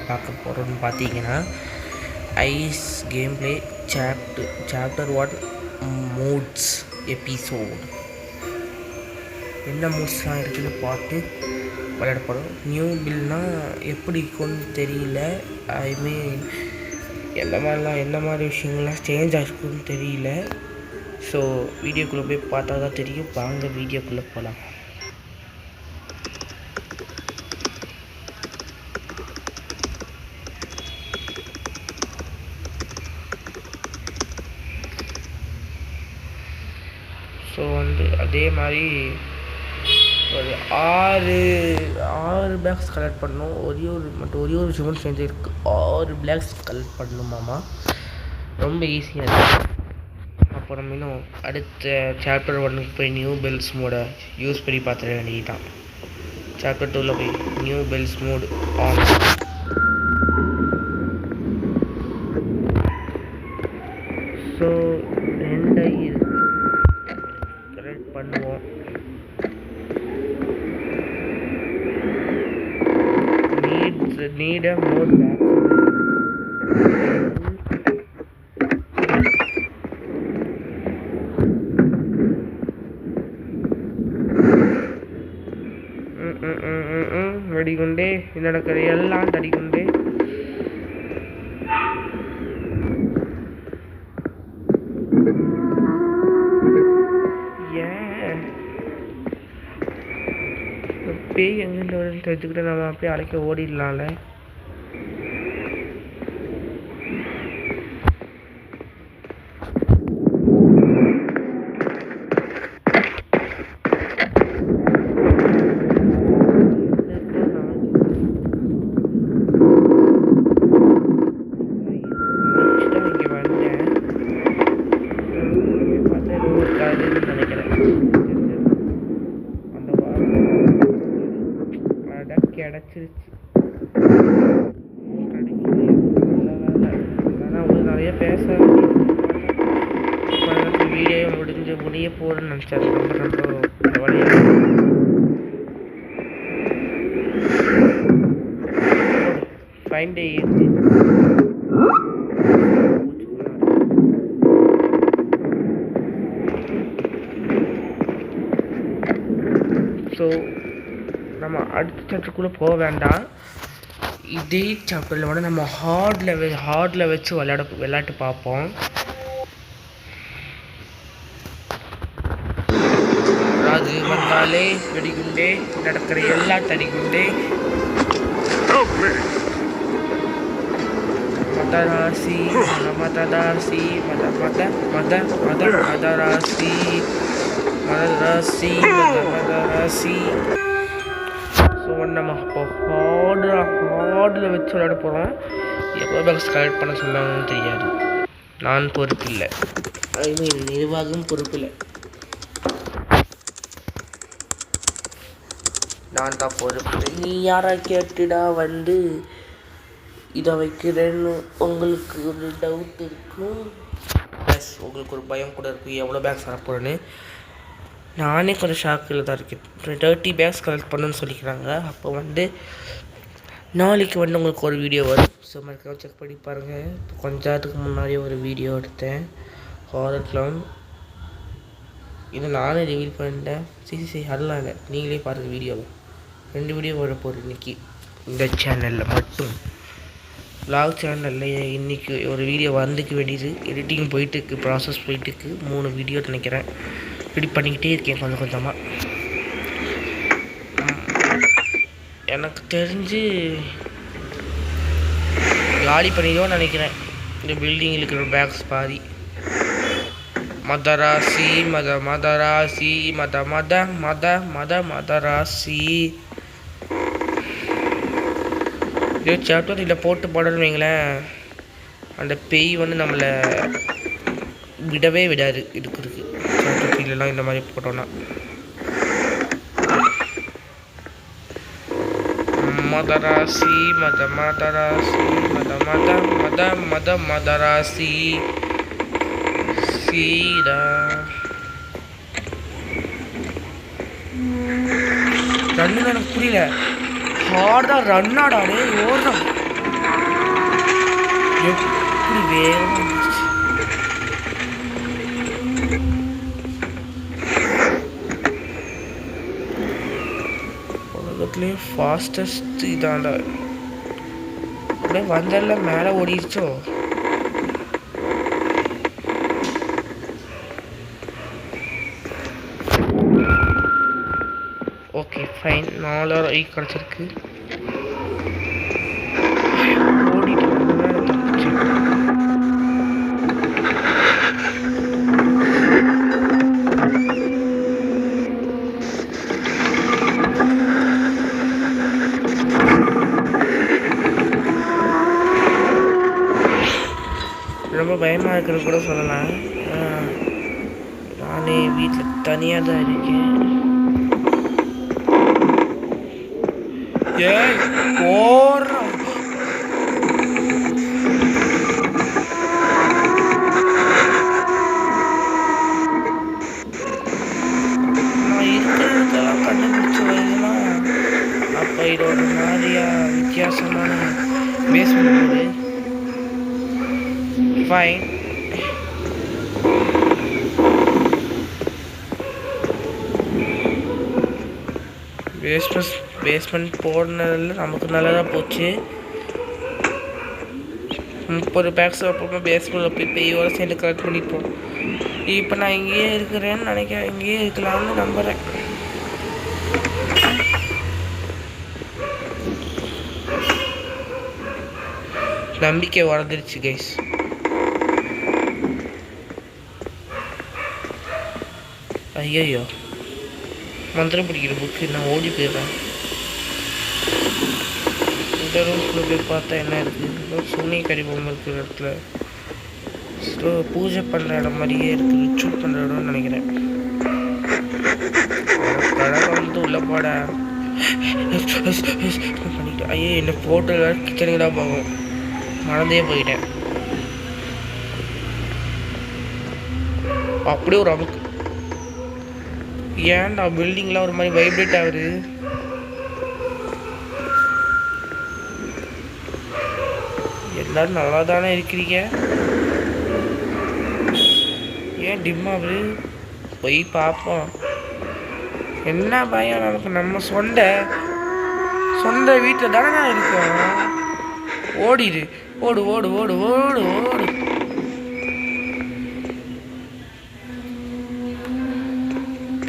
பார்க்க போகிறோம்னு பார்த்தீங்கன்னா ice game play chapter 1 moods episode. என்ன மூட்ஸ்லாம் இருக்குதுன்னு பார்த்து விளையாட போகிறோம். நியூ பில்னால் எப்படி இருக்குன்னு தெரியல. ஐ மீன் என்ன மாதிரி விஷயங்கள்லாம் சேஞ்ச் ஆகிருக்குன்னு தெரியல. ஸோ வீடியோக்குள்ளே போய் பார்த்தா தான் தெரியும். வாங்க வீடியோக்குள்ளே போகலாம். ஸோ அதே மாதிரி ஒரு ஆறு பேக்ஸ் கலெக்ட் பண்ணணும். ஒரே ஒரு விஷயம் செஞ்சு இருக்குது. 6 பிளாக்ஸ் கலெக்ட் பண்ணணுமாமா. ரொம்ப ஈஸியாக இருக்குது. அப்புறம் இன்னும் அடுத்த சாப்டர் 1க்கு போய் நியூ பெல்ஸ் மோடை யூஸ் பண்ணி பார்த்துட வேண்டியதுதான். சாப்டர் 2ல் போய் new bells mode on. So 2 இருக்குது, கரெக்ட் பண்ணுவோம். need a more back. வெடிகுண்டே நடக்கிற எல்லாம் தடிக்குண்டே. பேய் எங்கிட்ட தெரிஞ்சுக்கிட்டு நம்ம அப்படியே அழைக்க ஓடிடலாம்ல. கிடச்சிருச்சு. ஆனால் உங்களுக்கு நிறைய பேச வீடியோ முடிய போகிறேன்னு நினச்சேன். ரொம்ப கவலையாக. ஃபைன் டே ஏற்றி ஸோ நம்ம அடுத்த சாப்டருக்குள்ளே போக வேண்டாம். இதே சாப்டரில் வந்து நம்ம ஹார்டில் வச்சு விளையாட்டு பார்ப்போம். அது வந்தாலே வெடிகுண்டே நடக்கிற எல்லா தடிகுண்டே. மதராசி மதராசி மதராசி மதராசி மதராசி. ஸோ நம்ம இப்போ ஹார்டில் வச்சு விளையாட போகிறோம். எவ்வளோ பேக்ஸ் கலெக்ட் பண்ண சொன்னாங்கன்னு தெரியாது. நான் பொறுப்பில்லை. ஐ மீன் நிர்வாகம் பொறுப்பில்லை. நான் தான் பொறுப்பு. நீ யாரா கேட்டுடா வந்து இதை வைக்கிறேன்னு உங்களுக்கு ஒரு டவுட் இருக்கும். ப்ளஸ் உங்களுக்கு ஒரு பயம் கூட இருக்குது எவ்வளோ பேக்ஸ் வரப்போகிறேன்னு. நானே கொஞ்சம் ஷாக்கில் தான் இருக்கேன். 30 பேக்ஸ் கலெக்ட் பண்ணுன்னு சொல்லிக்கிறாங்க. அப்போ வந்து நாளைக்கு வந்து உங்களுக்கு ஒரு வீடியோ வரும். ஸோ மறக்காம செக் பண்ணி பாருங்கள். கொஞ்ச நேரத்துக்கு முன்னாடியே ஒரு வீடியோ எடுத்தேன் ஹாரர் கிளவுன். இதை நானே ரிவீல் பண்ணிட்டேன். சரி அதெல்லாம் இல்லை, நீங்களே பாருங்கள் வீடியோவை. 2 வீடியோ வர போகிறேன் இன்றைக்கி இந்த சேனலில் மட்டும். வ்ளாக் சேனலில் இன்றைக்கி ஒரு வீடியோ வந்துக்க வேண்டியது. எடிட்டிங் போயிட்டுருக்கு, ப்ராசஸ் போயிட்டுருக்கு. 3 வீடியோ நினைக்கிறேன். எடிட் பண்ணிக்கிட்டே இருக்கேன் கொஞ்சம் கொஞ்சமாக. எனக்கு தெரிஞ்சு காலி பண்ணிடுவோன்னு நினைக்கிறேன் இந்த பில்டிங்கில் இருக்கிற பேக்ஸ் பாதி. மதராசி மதராசி மதராசி. இதே சாப்டர் இதில் போட்டு போடணும்னு வைங்களேன், அந்த பேய் வந்து நம்மளை விடவே விடாது இருக்கிறதுக்கு. சாப்டர் கீழெல்லாம் இந்த மாதிரி போட்டோன்னா மதராசி மதராசி மதராசி சீடா. ரன்னு எனக்கு புரியல. ஹார்டாக ரன்னாடா டே ஓடுறான். எப்படி வேகமாக இருந்துச்சு. உலகத்துலேயே ஃபாஸ்டஸ்ட் இதாண்டா. அப்படியே வந்தல மேலே ஓடிடுச்சோ. ஓகே ஃபைன், 4 ஐ கிடச்சிருக்கு. ஓடிட்டு தப்பிச்சு. ரொம்ப பயமாக இருக்கிறது கூட சொல்லலாம். நானே வீட்டில் தனியாக தான் இருக்கேன். ஏய் ஓடுறோம். நான் இருக்கிறதெல்லாம் கண்டுபிடிச்சி வருதுலாம். அப்போ இது ஒரு மாதிரியா வித்தியாசமான பேஸ்மெண்ட் போகுது. ஃபைன். பேஸ்மெண்ட் போடுனதில் நமக்கு நல்லதாக போச்சு. 30 பேக்ஸ் அப்புறமா பேஸ்மெண்ட்டில் போய் பெய்யோட சேர்ந்து கலெக்ட் பண்ணிப்போம். இப்போ நான் இங்கேயே இருக்கிறேன்னு நினைக்கிறேன். இங்கேயே இருக்கலாம்னு நம்புகிறேன். நம்பிக்கை வளர்ந்துருச்சு கைஸ். ஐயோ மந்திரம் பிடிக்கிற புக்கு. நான் ஓடி போயிடுறேன். இந்த ரூம்குள்ளே போய் பார்த்தா என்ன இருக்குது? சூனியக்காரி பொம்மை இருக்கிற இடத்துல பூஜை பண்ணுற இடம் மாதிரியே இருக்குது. ரிச்சுவல் பண்ணுற இடம்னு நினைக்கிறேன். கடை வந்து உள்ள போட பண்ணிட்டேன். ஐயோ என்ன ஃபோட்டோ கிச்சனுக்கு தான் போகும். மறந்தே போயிட்டேன். அப்படியே ஒரு அமுக்கு. ஏன்டா பில்டிங்லாம் ஒரு மாதிரி வைப்ரேட் ஆகுது? எல்லாரும் நல்லா தானே இருக்கிறீங்க. ஏன் டிம் ஆகுது? போய் பார்ப்போம். என்ன பயம் நமக்கு? நம்ம சொந்த வீட்டில் தானே நான் இருக்கோம். ஓடிடு, ஓடு ஓடு ஓடு ஓடு ஓடு.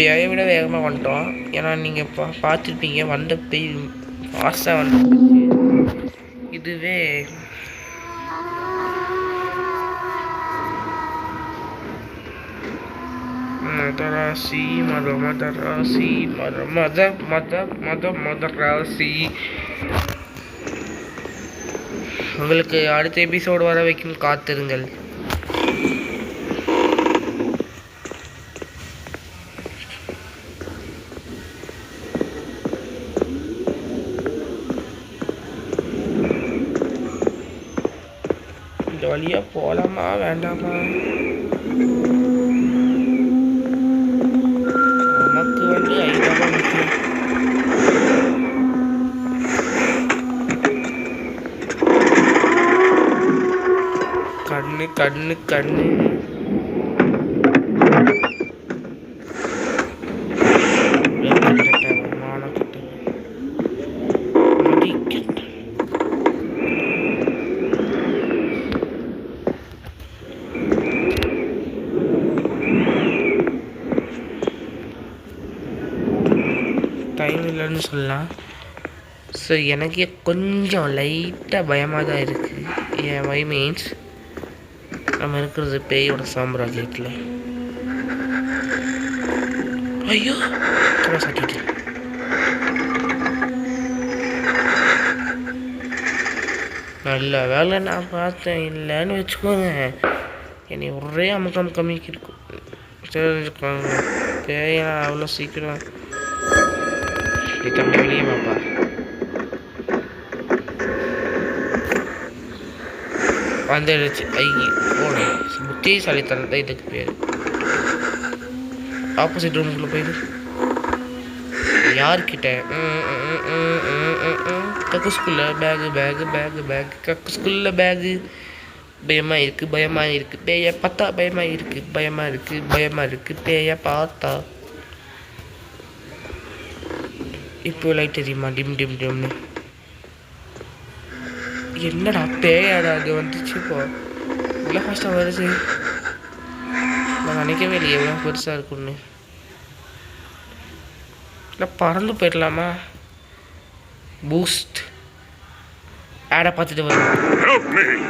பேயை விட வேகமாக வந்துட்டோம். ஏன்னா நீங்கள் பார்த்துருப்பீங்க வந்த பேய் ஃபாஸ்ட்டாக வந்து. இதுவே மதராசி மதராசி மதராசி. உங்களுக்கு அடுத்த எபிசோடு வர வைக்கும் காத்திருங்கள். இந்த வழியாக போகலாமா வேண்டாமா? நமக்கு வந்து ஐதாவா முக்கியம். கண்ணு கண்ணு கண்ணு. டைம் இல்லைன்னு சொல்லலாம். ஸோ எனக்கே கொஞ்சம் லைட்டாக பயமாக தான் இருக்குது. ஏன் வை மீன்ஸ் நம்ம இருக்கிறது பேயோட சாம்ராஜ்யத்தில். ஐயோ சாட்டிட்டு நல்ல வேலை நான் பார்த்தேன். இல்லைன்னு வச்சுக்கோங்க என்னை ஒரே அமுக்கம் கம்மிக்கு இருக்கும். தெரிஞ்சுக்கோங்க பேயா அவ்வளோ சீக்கிரம் நீ தம்பி வெளியே பாப்பா. வந்துடுச்சு. ஓடு புத்திசாலித்தனம் தான் இதுக்கு பேர். ஆப்போசிட் ரூமுக்குள்ளே போயிடு. யார்கிட்ட? கக்கு ஸ்கூல்ல பேகு பேகு பேகு பேகு கக்கு ஸ்கூல்ல பேகு பயமாக இருக்குது பயமாக இருக்குது பேயை பார்த்தா பயமாக இருக்குது பயமாக இருக்குது பயமாக இருக்குது பேயை பார்த்தா. இப்போ லைட் தெரியுமா டிம் டிம் டிம்னு. என்னடா பேயாடா அது வந்துச்சு இப்போ இவ்வளோ ஃபாஸ்ட்டாக வருது. நான் நினைக்கவே இல்லையே எவ்வளோ பெருசாக இருக்குன்னு. இல்லை பறந்து போயிடலாமா? பூஸ்ட் ஆடை பார்த்துட்டு வரும்.